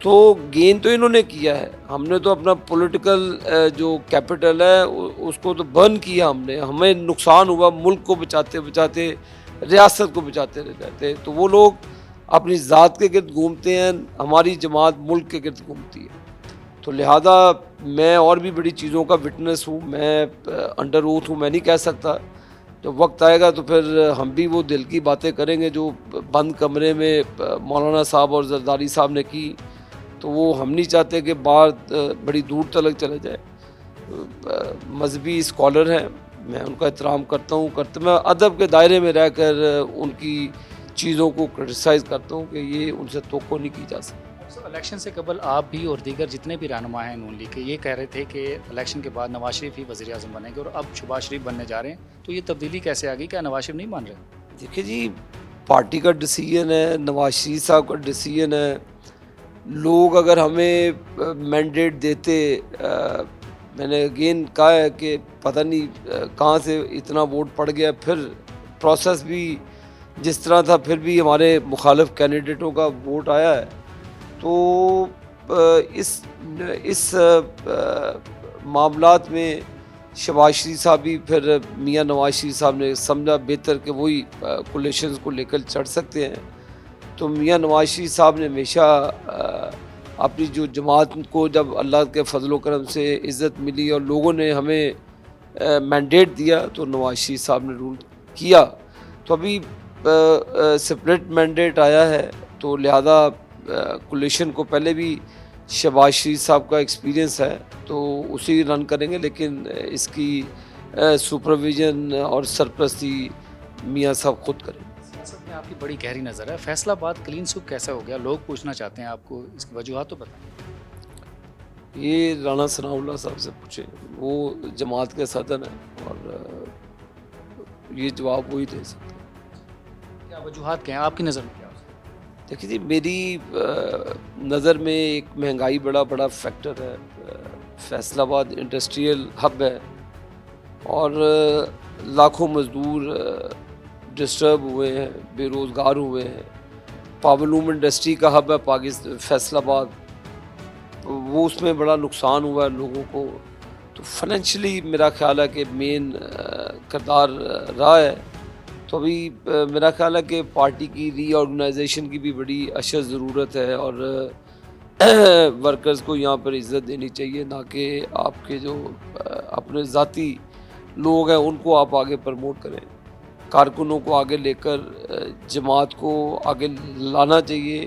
تو گین تو انہوں نے کیا ہے, ہم نے تو اپنا پولیٹیکل جو کیپٹل ہے اس کو تو برن کیا ہم نے, ہمیں نقصان ہوا ملک کو بچاتے بچاتے, ریاست کو بچاتے رہ جاتے. تو وہ لوگ اپنی ذات کے گرد گھومتے ہیں, ہماری جماعت ملک کے گرد گھومتی ہے. تو لہذا میں اور بھی بڑی چیزوں کا وٹنس ہوں, میں انڈر اوتھ ہوں, میں نہیں کہہ سکتا. جب وقت آئے گا تو پھر ہم بھی وہ دل کی باتیں کریں گے جو بند کمرے میں مولانا صاحب اور زرداری صاحب نے کی. تو وہ ہم نہیں چاہتے کہ بات بڑی دور تلک چلے جائے. مذہبی اسکالر ہیں, میں ان کا احترام کرتا ہوں, میں ادب کے دائرے میں رہ کر ان کی چیزوں کو کرٹیسائز کرتا ہوں کہ یہ ان سے توقع نہیں کی جا سکتی. الیکشن سے قبل آپ بھی اور دیگر جتنے بھی رہنما ہیں نون لیگ کے یہ کہہ رہے تھے کہ الیکشن کے بعد نواز شریف ہی وزیر اعظم بنیں گے, اور اب شہباز شریف بننے جا رہے ہیں. تو یہ تبدیلی کیسے آ گئی, کیا نواز شریف نہیں مان رہے؟ دیکھیے جی, پارٹی کا ڈیسیجن ہے, نواز شریف صاحب کا ڈیسیجن ہے. لوگ اگر ہمیں مینڈیٹ دیتے, میں نے اگین کہا ہے کہ پتہ نہیں کہاں سے اتنا ووٹ پڑ گیا, پھر پروسیس بھی جس طرح تھا, پھر بھی ہمارے مخالف کینڈیڈیٹوں کا ووٹ آیا ہے. تو اس معاملات میں شہباز شریف صاحب بھی پھر میاں نواز شریف صاحب نے سمجھا بہتر کہ وہی کولیشنز کو لے کر چڑھ سکتے ہیں. تو میاں نواز شریف صاحب نے ہمیشہ اپنی جو جماعت کو, جب اللہ کے فضل و کرم سے عزت ملی اور لوگوں نے ہمیں مینڈیٹ دیا, تو نواز شریف صاحب نے رول کیا. تو ابھی سپریٹ مینڈیٹ آیا ہے, تو لہذا کولیشن کو پہلے بھی شہباز شریف صاحب کا ایکسپیرینس ہے, تو اسی رن کریں گے, لیکن اس کی سپرویژن اور سرپرستی میاں صاحب خود کریں. سیاست میں آپ کی بڑی گہری نظر ہے. فیصلہ آباد کلین سوپ کیسا ہو گیا, لوگ پوچھنا چاہتے ہیں آپ کو, اس کی وجوہات تو بتائیں. یہ رانا ثناء اللہ صاحب سے پوچھیں, وہ جماعت کے صدر ہیں اور یہ جواب وہی دے سکتے ہیں. کیا وجوہات کیا ہیں آپ کی نظر میں؟ کیا دیکھیے جی, میری نظر میں ایک مہنگائی بڑا فیکٹر ہے. فیصل آباد انڈسٹریل ہب ہے اور لاکھوں مزدور ڈسٹرب ہوئے ہیں, بے روزگار ہوئے ہیں. پاورلوم انڈسٹری کا ہب ہے پاکستان فیصل آباد, وہ اس میں بڑا نقصان ہوا ہے لوگوں کو. تو فائنینشلی میرا خیال ہے کہ مین کردار رہا ہے. تو ابھی میرا خیال ہے کہ پارٹی کی ری آرگنائزیشن کی بھی بڑی اشد ضرورت ہے, اور ورکرز کو یہاں پر عزت دینی چاہیے, نہ کہ آپ کے جو اپنے ذاتی لوگ ہیں ان کو آپ آگے پرموٹ کریں. کارکنوں کو آگے لے کر جماعت کو آگے لانا چاہیے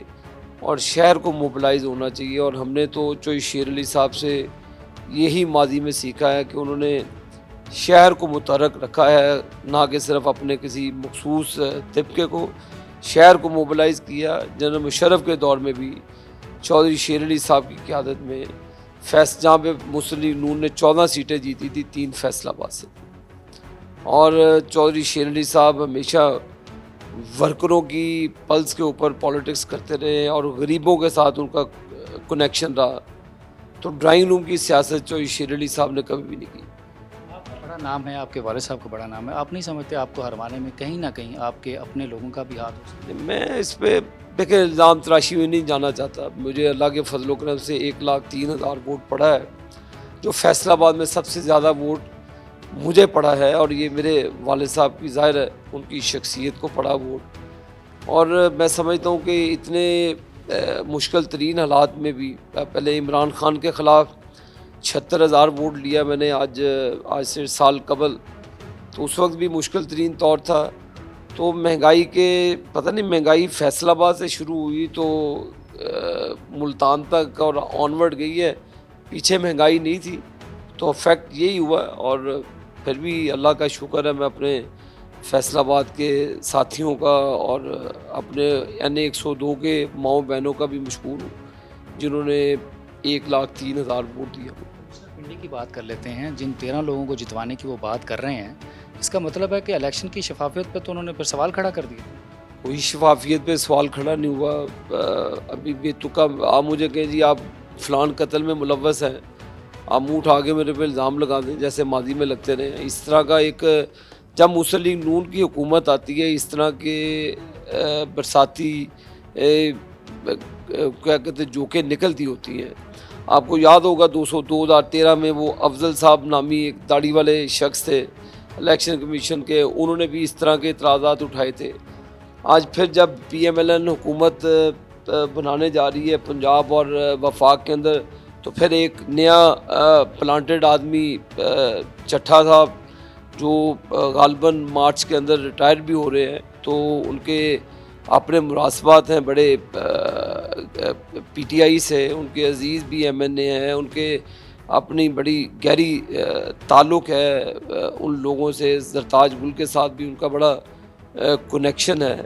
اور شہر کو موبلائز ہونا چاہیے. اور ہم نے تو چوئی شیر علی صاحب سے یہی ماضی میں سیکھا ہے کہ انہوں نے شہر کو متحرک رکھا ہے, نہ کہ صرف اپنے کسی مخصوص طبقے کو, شہر کو موبلائز کیا. جنرل مشرف کے دور میں بھی چودھری شیر علی صاحب کی قیادت میں جہاں پہ مسلم لیگ نون نے 14 سیٹیں جیتی تھی, 3 فیصل آباد سے, اور چودھری شیر علی صاحب ہمیشہ ورکروں کی پلس کے اوپر پالیٹکس کرتے رہے اور غریبوں کے ساتھ ان کا کنیکشن رہا. تو ڈرائنگ روم کی سیاست چودھری شیر علی صاحب نے کبھی بھی نہیں کی. بڑا نام ہے, آپ کے والد صاحب کا بڑا نام ہے, آپ نہیں سمجھتے آپ کو ہروانے میں کہیں نہ کہیں آپ کے اپنے لوگوں کا بھی ہاتھ ہو سکتا ہے؟ میں اس پہ دیکھیں الزام تراشی میں نہیں جانا چاہتا. مجھے اللہ کے فضل و کرم سے 1,03,000 ووٹ پڑا ہے, جو فیصل آباد میں سب سے زیادہ ووٹ مجھے پڑا ہے, اور یہ میرے والد صاحب کی ظاہر ہے ان کی شخصیت کو پڑا ووٹ. اور میں سمجھتا ہوں کہ اتنے مشکل ترین حالات میں بھی, پہلے عمران خان کے خلاف 76,000 ووٹ لیا میں نے آج سے سال قبل, تو اس وقت بھی مشکل ترین طور تھا. تو مہنگائی کے پتہ نہیں, مہنگائی فیصل آباد سے شروع ہوئی تو ملتان تک اور آنورڈ گئی ہے, پیچھے مہنگائی نہیں تھی. تو افیکٹ یہی ہوا, اور پھر بھی اللہ کا شکر ہے میں اپنے فیصل آباد کے ساتھیوں کا اور اپنے N102 کے ماؤں بہنوں کا بھی مشکور ہوں جنہوں نے 1,03,000 ووٹ دیا. پنڈی کی بات کر لیتے ہیں, جن 13 لوگوں کو جتوانے کی وہ بات کر رہے ہیں, اس کا مطلب ہے کہ الیکشن کی شفافیت پہ تو انہوں نے پھر سوال کھڑا کر دیا. کوئی شفافیت پہ سوال کھڑا نہیں ہوا. ابھی بے تکا آپ مجھے کہیں جی آپ فلان قتل میں ملوث ہیں, آپ منہ اٹھا کے میرے پہ الزام لگا دیں جیسے ماضی میں لگتے رہے ہیں. اس طرح کا ایک جب مسلم لیگ نون کی حکومت آتی ہے, اس طرح کے برساتی کیا کہتے ہیں جوکیں نکلتی ہوتی ہیں. آپ کو یاد ہوگا 2013 میں وہ افضل صاحب نامی ایک داڑھی والے شخص تھے الیکشن کمیشن کے, انہوں نے بھی اس طرح کے اعتراضات اٹھائے تھے. آج پھر جب پی ایم ایل این حکومت بنانے جا رہی ہے پنجاب اور وفاق کے اندر, تو پھر ایک نیا پلانٹڈ آدمی چٹھا صاحب جو غالباً مارچ کے اندر ریٹائر بھی ہو رہے ہیں, تو ان کے اپنے مراسبات ہیں بڑے پی ٹی آئی سے, ان کے عزیز بھی ایم این اے ہیں, ان کے اپنی بڑی گہری تعلق ہے ان لوگوں سے. زرتاج گل کے ساتھ بھی ان کا بڑا کنیکشن ہے.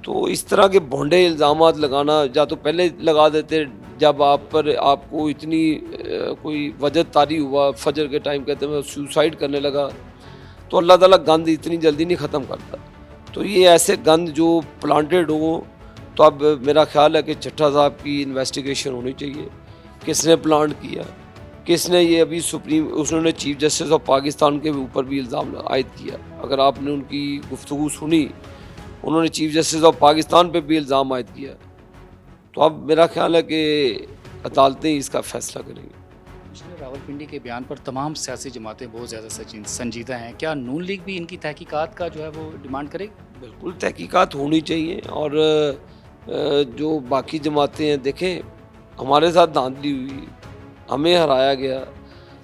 تو اس طرح کے بھونڈے الزامات لگانا یا تو پہلے لگا دیتے جب آپ کو اتنی کوئی وجد طاری ہوا, فجر کے ٹائم کہتے ہیں سوسائڈ کرنے لگا, تو اللہ تعالیٰ گند اتنی جلدی نہیں ختم کرتا. تو یہ ایسے گند جو پلانٹڈ ہوں, تو اب میرا خیال ہے کہ چٹھا صاحب کی انویسٹیگیشن ہونی چاہیے. کس نے پلانٹ کیا, کس نے یہ ابھی انہوں نے چیف جسٹس آف پاکستان کے اوپر بھی الزام عائد کیا. اگر آپ نے ان کی گفتگو سنی, انہوں نے چیف جسٹس آف پاکستان پہ بھی الزام عائد کیا. تو اب میرا خیال ہے کہ عدالتیں اس کا فیصلہ کریں گی. راولپنڈی کے بیان پر تمام سیاسی جماعتیں بہت زیادہ سنجیدہ ہیں. کیا نون لیگ بھی ان کی تحقیقات کا جو ہے وہ ڈیمانڈ کرے؟ بالکل تحقیقات ہونی چاہیے. اور جو باقی جماعتیں ہیں, دیکھیں ہمارے ساتھ دھاندلی ہوئی, ہمیں ہرایا گیا.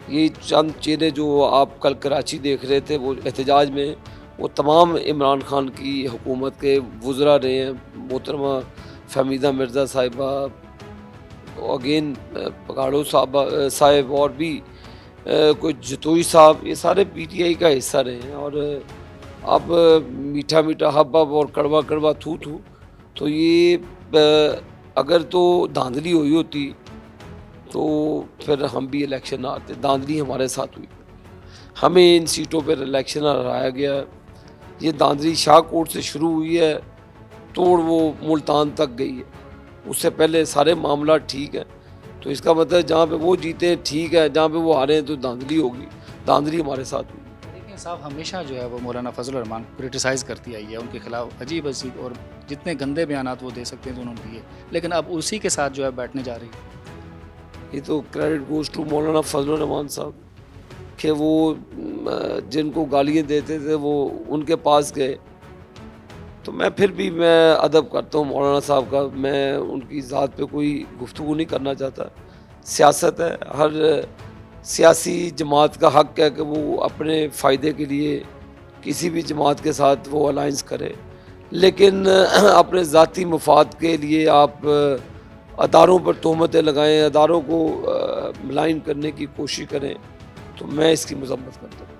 یہ چند چہرے جو آپ کل کراچی دیکھ رہے تھے وہ احتجاج میں, وہ تمام عمران خان کی حکومت کے وزراء رہے ہیں. محترمہ فہمیدہ مرزا صاحبہ, اگین پگاڑو صاحب اور بھی کوئی جتوئی صاحب, یہ سارے پی ٹی آئی کا حصہ رہے ہیں. اور اب میٹھا میٹھا ہب ہب اور کڑوا کڑوا تھو تھو, تو یہ اگر تو دھاندلی ہوئی ہوتی تو پھر ہم بھی الیکشن آتے. دھاندلی ہمارے ساتھ ہوئی, ہمیں ان سیٹوں پر الیکشن ہرایا گیا. یہ دھاندلی شاہ کوٹ سے شروع ہوئی ہے, توڑ وہ ملتان تک گئی ہے. اس سے پہلے سارے معاملات ٹھیک ہیں. تو اس کا مطلب جہاں پہ وہ جیتے ٹھیک ہے, جہاں پہ وہ ہارے ہیں تو دھاندلی ہوگی. دھاندلی ہمارے ساتھ ہوئی. دیکھیں صاحب, ہمیشہ جو ہے وہ مولانا فضل الرحمان کرٹیسائز کرتی آئی ہے. ان کے خلاف عجیب عجیب اور جتنے گندے بیانات وہ دے سکتے ہیں تو انہوں نے دیے, لیکن اب اسی کے ساتھ جو ہے بیٹھنے جا رہی ہے. یہ تو کریڈٹ گوز ٹو مولانا فضل الرحمان صاحب کہ وہ جن کو گالیاں دیتے تھے وہ ان کے پاس گئے. تو میں پھر بھی ادب کرتا ہوں مولانا صاحب کا. میں ان کی ذات پہ کوئی گفتگو نہیں کرنا چاہتا. سیاست ہے, ہر سیاسی جماعت کا حق ہے کہ وہ اپنے فائدے کے لیے کسی بھی جماعت کے ساتھ وہ الائنس کرے, لیکن اپنے ذاتی مفاد کے لیے آپ اداروں پر تہمتیں لگائیں, اداروں کو ملائن کرنے کی کوشش کریں, تو میں اس کی مذمت کرتا ہوں.